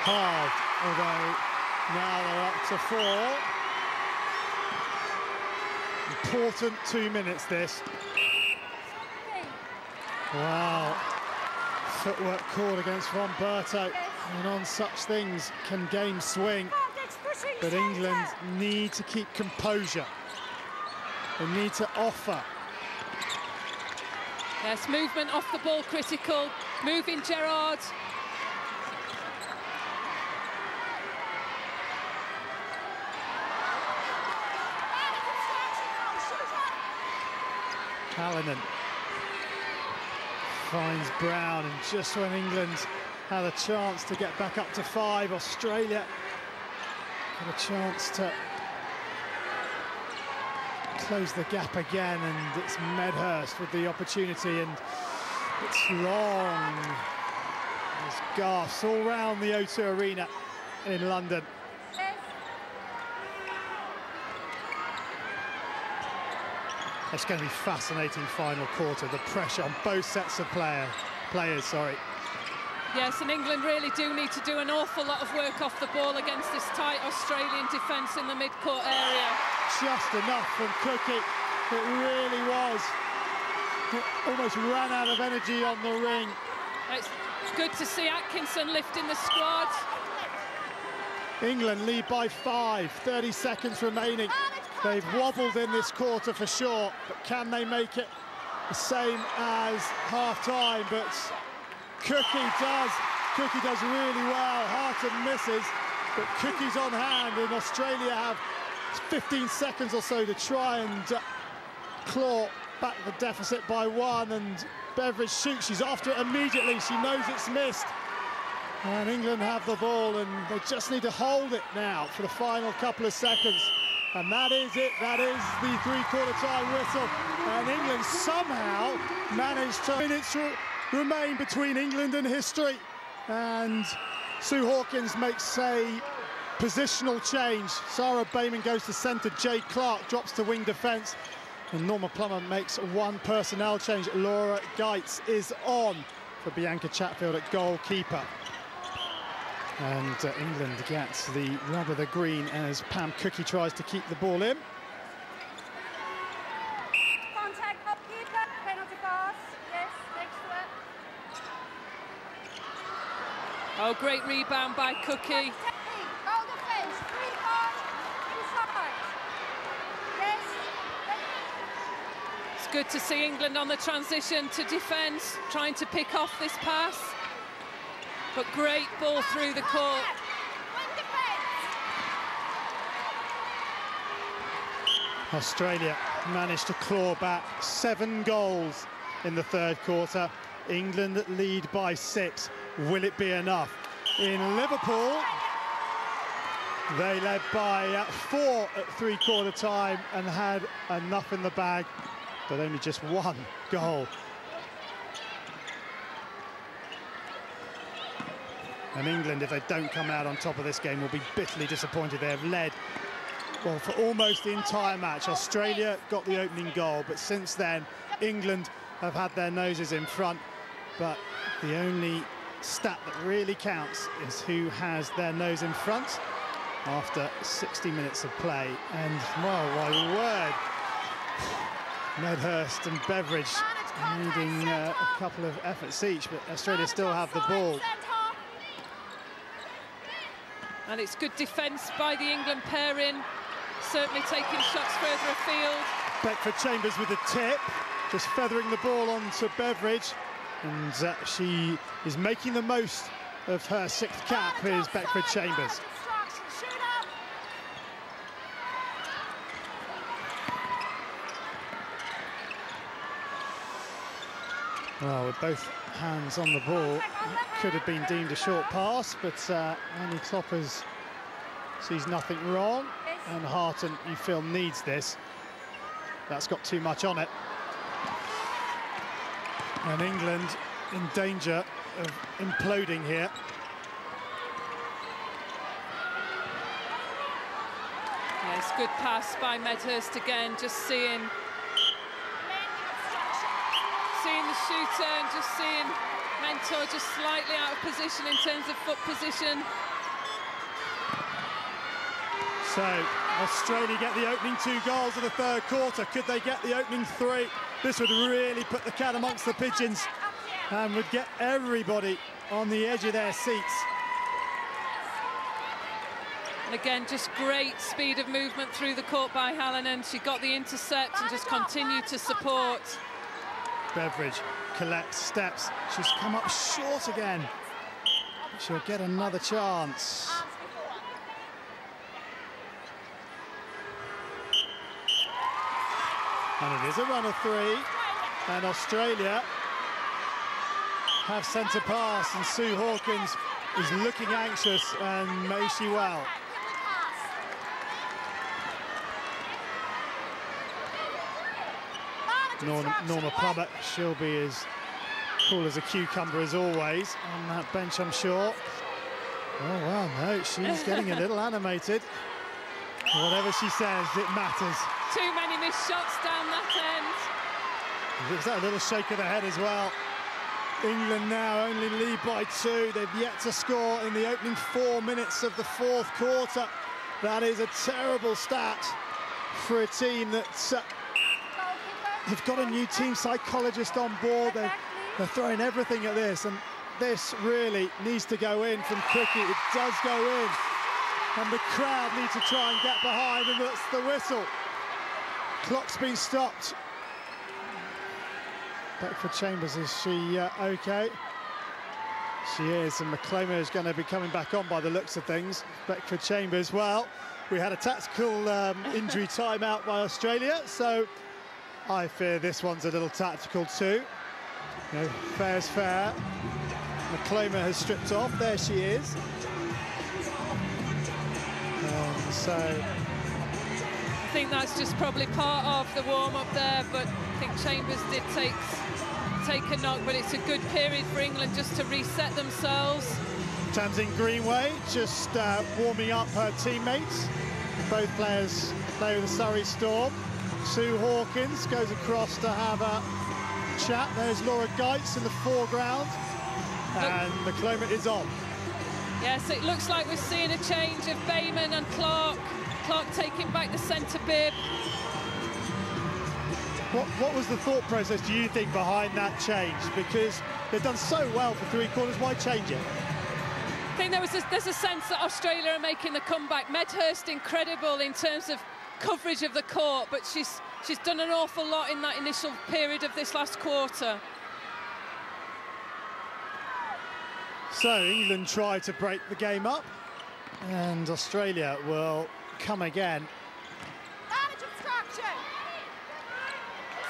Halved, although now they're up to 4. Important 2 minutes, this. Wow. Footwork called against Romberto. And on such things can games swing. But England need to keep composure. They need to offer. Yes, movement off the ball critical. Moving Gerrard. Hallinan finds Brown, and just when England had a chance to get back up to 5, Australia had a chance to close the gap again, and it's Medhurst with the opportunity, and it's long. There's gasps all round the O2 Arena in London. It's going to be fascinating final quarter. The pressure on both sets of players. Yes, and England really do need to do an awful lot of work off the ball against this tight Australian defence in the mid-court area. Just enough from Cookie. It really was. It almost ran out of energy on the ring. It's good to see Atkinson lifting the squad. England lead by 5, 30 seconds remaining. They've wobbled in this quarter for sure, but can they make it the same as half-time? But Cookie does really well. Harton misses, but Cookie's on hand, and Australia have 15 seconds or so to try and claw back the deficit by 1, and Beveridge shoots. She's after it immediately. She knows it's missed. And England have the ball, and they just need to hold it now for the final couple of seconds. And that is it. That is the three-quarter time whistle. And England somehow managed to... Minutes remain between England and history. And Sue Hawkins makes a positional change. Sarah Bayman goes to centre. Jade Clark drops to wing defence. And Norma Plummer makes one personnel change. Laura Geitz is on for Bianca Chatfield at goalkeeper. And England gets the rub of the green as Pam Cookie tries to keep the ball in. Contact up, penalty pass. Yes, next to it. Oh, great rebound by Cookie. Goal defence, 3 cards, inside. Yes. It's good to see England on the transition to defence, trying to pick off this pass. But great ball through the court. Australia managed to claw back 7 goals in the third quarter. England lead by 6. Will it be enough? In Liverpool, they led by 4 at three-quarter time and had enough in the bag, but only just 1 goal. And England, if they don't come out on top of this game, will be bitterly disappointed. They have led, well, for almost the entire match. Australia got the opening goal, but since then, England have had their noses in front. But the only stat that really counts is who has their nose in front after 60 minutes of play. And, well, my word, Medhurst and Beveridge needing a couple of efforts each, but Australia still have the ball. And it's good defence by the England pairing, certainly taking shots further afield. Beckford-Chambers with a tip, just feathering the ball onto Beveridge. And she is making the most of her 6th cap. Here's Beckford-Chambers. Well, with both hands on the ball, it could have been deemed a short pass, but Annie Kloppers sees nothing wrong, and Harton, you feel, needs this. That's got too much on it. And England in danger of imploding here. Yes, good pass by Medhurst again, just seeing the shooter and just seeing Mentor just slightly out of position in terms of foot position. So Australia get the opening 2 goals of the third quarter. Could they get the opening 3? This would really put the cat amongst the pigeons and would get everybody on the edge of their seats. And again, just great speed of movement through the court by Hallinan. She got the intercept and just continued to support. Beveridge collects, steps. She's come up short again. She'll get another chance. And it is a run of 3. And Australia have centre pass, and Sue Hawkins is looking anxious, and may she well. Norma Plummer, she'll be as cool as a cucumber as always on that bench, I'm sure. Oh, well, no, she's getting a little animated. Whatever she says, it matters. Too many missed shots down that end. Gives that a little shake of the head as well. England now only lead by 2. They've yet to score in the opening 4 minutes of the fourth quarter. That is a terrible stat for a team that have got a new team psychologist on board. They're throwing everything at this, and this really needs to go in from Cookie. It does go in, and the crowd need to try and get behind, and that's the whistle. Clock's been stopped. Beckford Chambers, is she okay? She is, and McCloma is going to be coming back on by the looks of things. Beckford Chambers, well, we had a tactical injury timeout by Australia, so I fear this one's a little tactical too. You know, fair's fair. McCloma has stripped off. There she is. So I think that's just probably part of the warm-up there, but I think Chambers did take a knock, but it's a good period for England just to reset themselves. Tamsin Greenway just warming up her teammates. Both players play with the Surrey Storm. Sue Hawkins goes across to have a chat. There's Laura Geitz in the foreground, and McCloma is on. Yes, it looks like we're seeing a change of Bayman and Clark. Clark taking back the centre bib. What was the thought process, do you think, behind that change? Because they've done so well for 3 quarters, why change it? I think there's a sense that Australia are making the comeback. Medhurst incredible in terms of coverage of the court, but she's done an awful lot in that initial period of this last quarter. So England try to break the game up, and Australia will come again.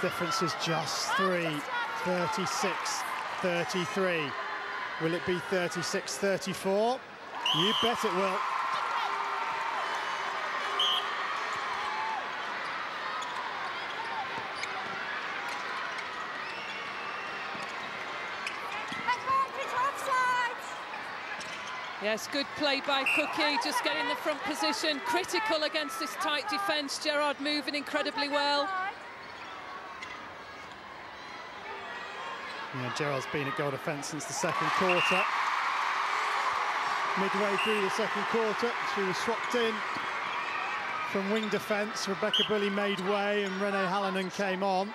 Difference is just 3, 36-33. Will it be 36-34? You bet it will. Yes, good play by Cookie, just getting the front position. Critical against this tight defence. Gerard moving incredibly well. Yeah, Gerald's been at goal defence since the second quarter. Midway through the second quarter, she was swapped in from wing defence. Rebecca Bully made way and Renee Hallinan came on.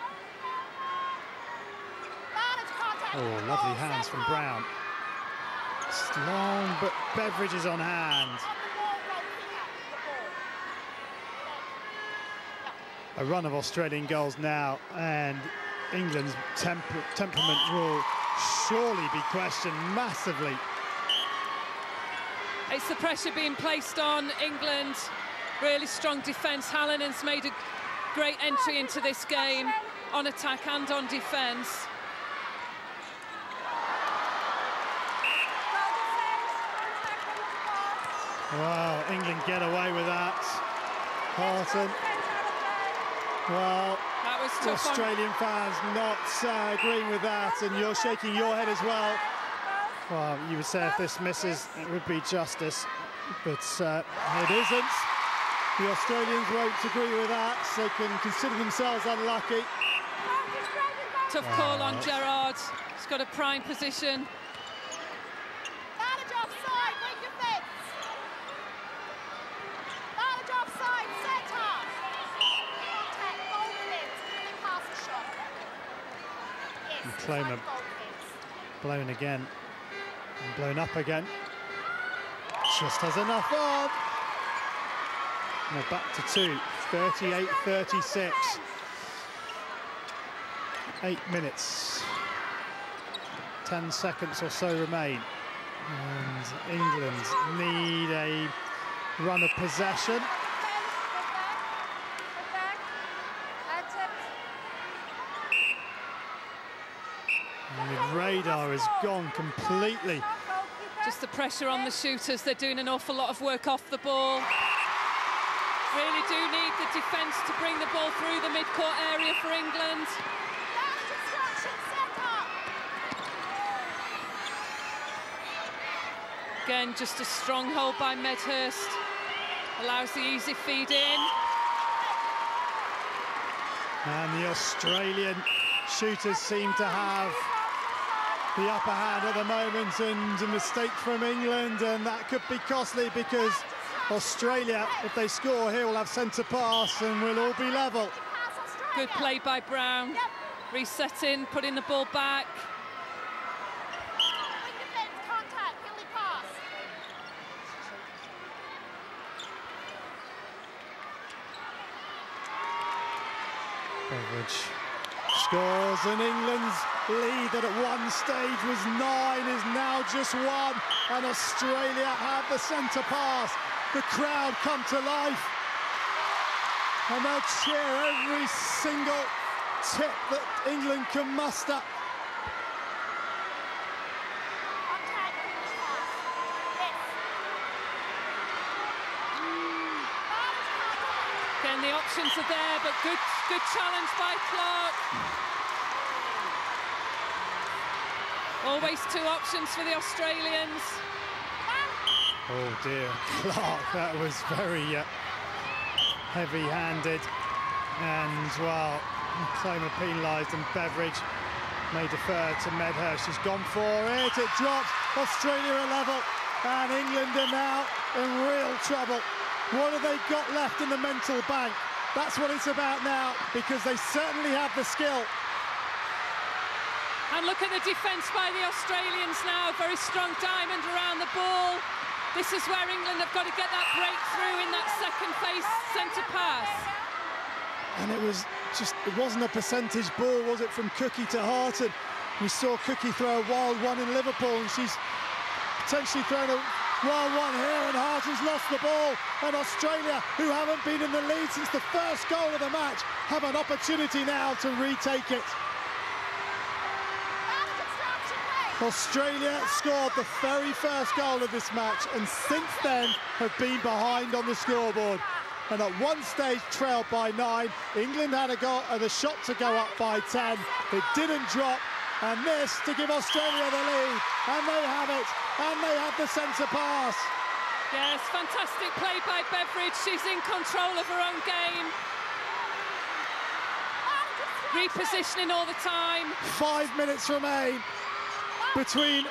Oh, lovely hands from Brown. It's long, but Beveridge is on hand. A run of Australian goals now, and England's temperament will surely be questioned massively. It's the pressure being placed on England. Really strong defence. Hallinan's made a great entry into this game on attack and on defence. Wow, England get away with that. Harton. Well, that was tough. Australian fans not agreeing with that, and you're shaking your head as well. Well, you would say if this misses, it would be justice, but it isn't. The Australians won't agree with that, so they can consider themselves unlucky. Tough call on Gerard. He's got a prime position. McCloma blown again and blown up again. Just has enough on. Now back to 2, 38-36. 8 minutes, 10 seconds or so remain. And England need a run of possession. And the radar is gone completely. Just the pressure on the shooters. They're doing an awful lot of work off the ball. Really do need the defence to bring the ball through the mid-court area for England. Again, just a stronghold by Medhurst. Allows the easy feed in. And the Australian shooters seem to have the upper hand at the moment, and a mistake from England, and that could be costly because Australia, if they score here, will have centre pass and we'll all be level. Good play by Brown. Resetting, putting the ball back. Beveridge scores, and England's lead that at one stage was 9 is now just 1, and Australia have the centre pass. The crowd come to life, and they'll cheer every single tip that England can muster. Again, the options are there, but good challenge by Clark. Always 2 options for the Australians. Oh dear, Clark, that was very heavy-handed, and well, McCloma penalised, and Beveridge may defer to Medhurst. She's gone for it, it drops. Australia are level, and England are now in real trouble. What have they got left in the mental bank? That's what it's about now, because they certainly have the skill. And look at the defence by the Australians now. Very strong diamond around the ball. This is where England have got to get that breakthrough in that second face centre pass. And it wasn't a percentage ball, was it, from Cookie to Harton? We saw Cookie throw a wild one in Liverpool, and she's potentially thrown a wild one here, and Harton's lost the ball. And Australia, who haven't been in the lead since the first goal of the match, have an opportunity now to retake it. Australia scored the very first goal of this match, and since then have been behind on the scoreboard. And at one stage trailed by 9. England had a shot to go up by 10. It didn't drop, and this to give Australia the lead. And they have it, and they have the centre pass. Yes, fantastic play by Beveridge. She's in control of her own game. Repositioning all the time. 5 minutes remain between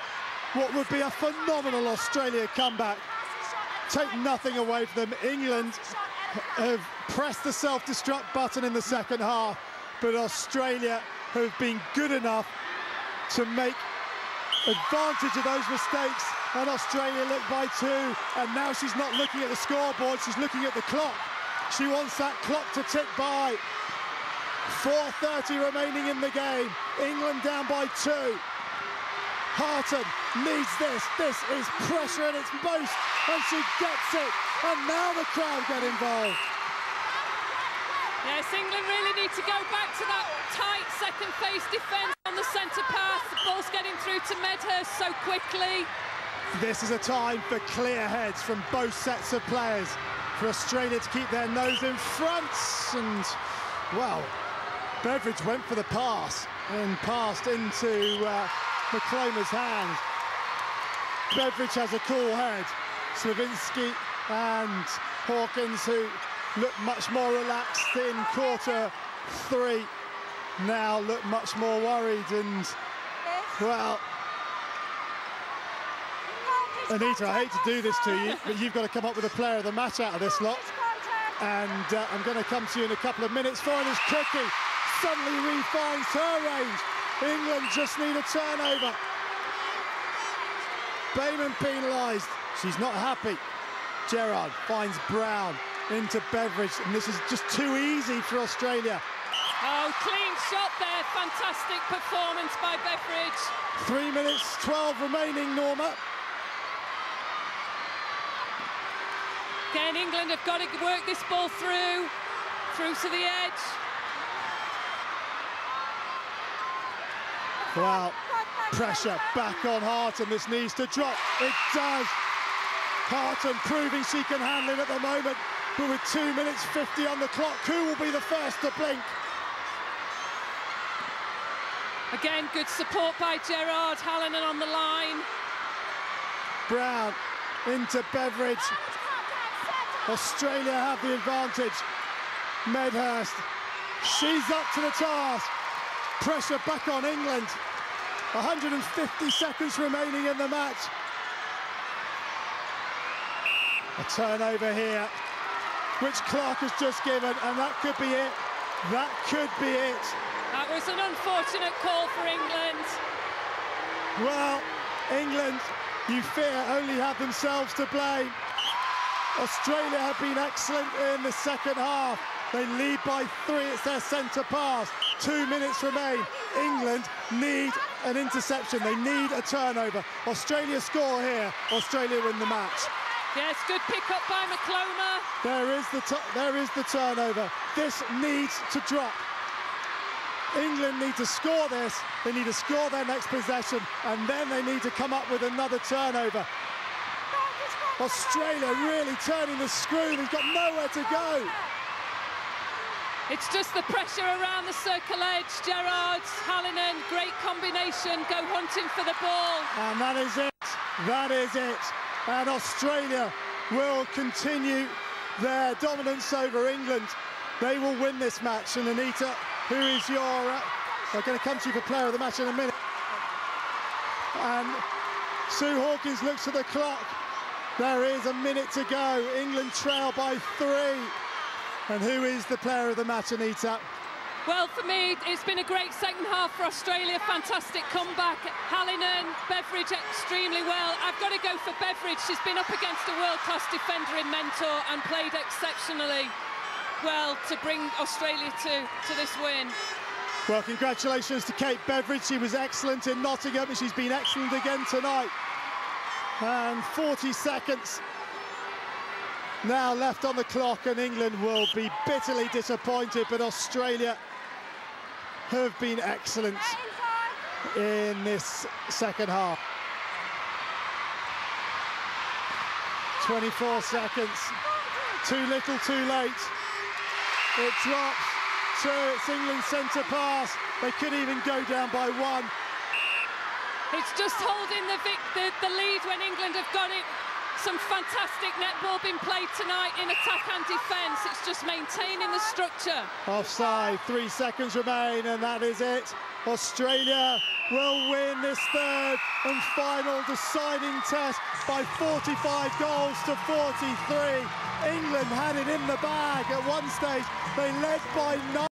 what would be a phenomenal Australia comeback. Take nothing away from them. England have pressed the self-destruct button in the second half, but Australia have been good enough to make advantage of those mistakes, and Australia look by 2, and now she's not looking at the scoreboard, she's looking at the clock. She wants that clock to tick by. 4:30 remaining in the game. England down by 2. Harton needs this. This is pressure at its most, and she gets it. And now the crowd get involved. Yes, England really need to go back to that tight second face defence on the centre pass. The ball's getting through to Medhurst so quickly. This is a time for clear heads from both sets of players, for Australia to keep their nose in front. And, well, Beveridge went for the pass and passed into McCloma's hand. Beveridge has a cool head. Slavinsky and Hawkins, who look much more relaxed in quarter 3, now look much more worried. And, well, Anita, I hate to do this to you, but you've got to come up with a player of the match out of this lot. And I'm going to come to you in a couple of minutes. Foreigner's Cookie suddenly refines her range, England just need a turnover. Bayman penalised. She's not happy. Gerrard finds Brown into Beveridge, and this is just too easy for Australia. Oh, clean shot there. Fantastic performance by Beveridge. 3 minutes 12 remaining, Norma. Again, England have got to work this ball through to the edge. Well, pressure back on Harton. This needs to drop. It does. Harton proving she can handle it at the moment, but with 2 minutes 50 on the clock, who will be the first to blink? Again, good support by Gerrard. Hallinan on the line. Brown into Beveridge. Australia have the advantage. Medhurst, she's up to the task. Pressure back on England. 150 seconds remaining in the match. A turnover here, which Clark has just given, and that could be it. That could be it. That was an unfortunate call for England. Well, England, you fear, only have themselves to blame. Australia have been excellent in the second half. They lead by 3, it's their centre pass. 2 minutes remain. England need an interception, they need a turnover. Australia score here, Australia win the match. Yes, good pick up by McCloma. There is the turnover. This needs to drop. England need to score this, they need to score their next possession, and then they need to come up with another turnover. Australia really turning the screw, they've got nowhere to go. It's just the pressure around the circle edge. Gerrard, Hallinan, great combination, go hunting for the ball. And that is it, that is it. And Australia will continue their dominance over England. They will win this match. And Anita, who is your... we're going to come to you for player of the match in a minute. And Sue Hawkins looks at the clock. There is a minute to go. England trail by 3. And who is the player of the match, Anita? Well, for me, it's been a great second half for Australia. Fantastic comeback. Hallinan, Beveridge extremely well. I've got to go for Beveridge. She's been up against a world-class defender in Mentor and played exceptionally well to bring Australia to this win. Well, congratulations to Kate Beveridge. She was excellent in Nottingham, and she's been excellent again tonight. And 40 seconds now left on the clock, and England will be bitterly disappointed, but Australia have been excellent in this second half. 24 seconds, too little, too late. It drops to it's England's centre pass. They could even go down by 1. It's just holding the lead when England have got it. Some fantastic netball being played tonight in attack and defence. It's just maintaining the structure. Offside, 3 seconds remain, and that is it. Australia will win this third and final deciding test by 45 goals to 43. England had it in the bag at one stage. They led by 9.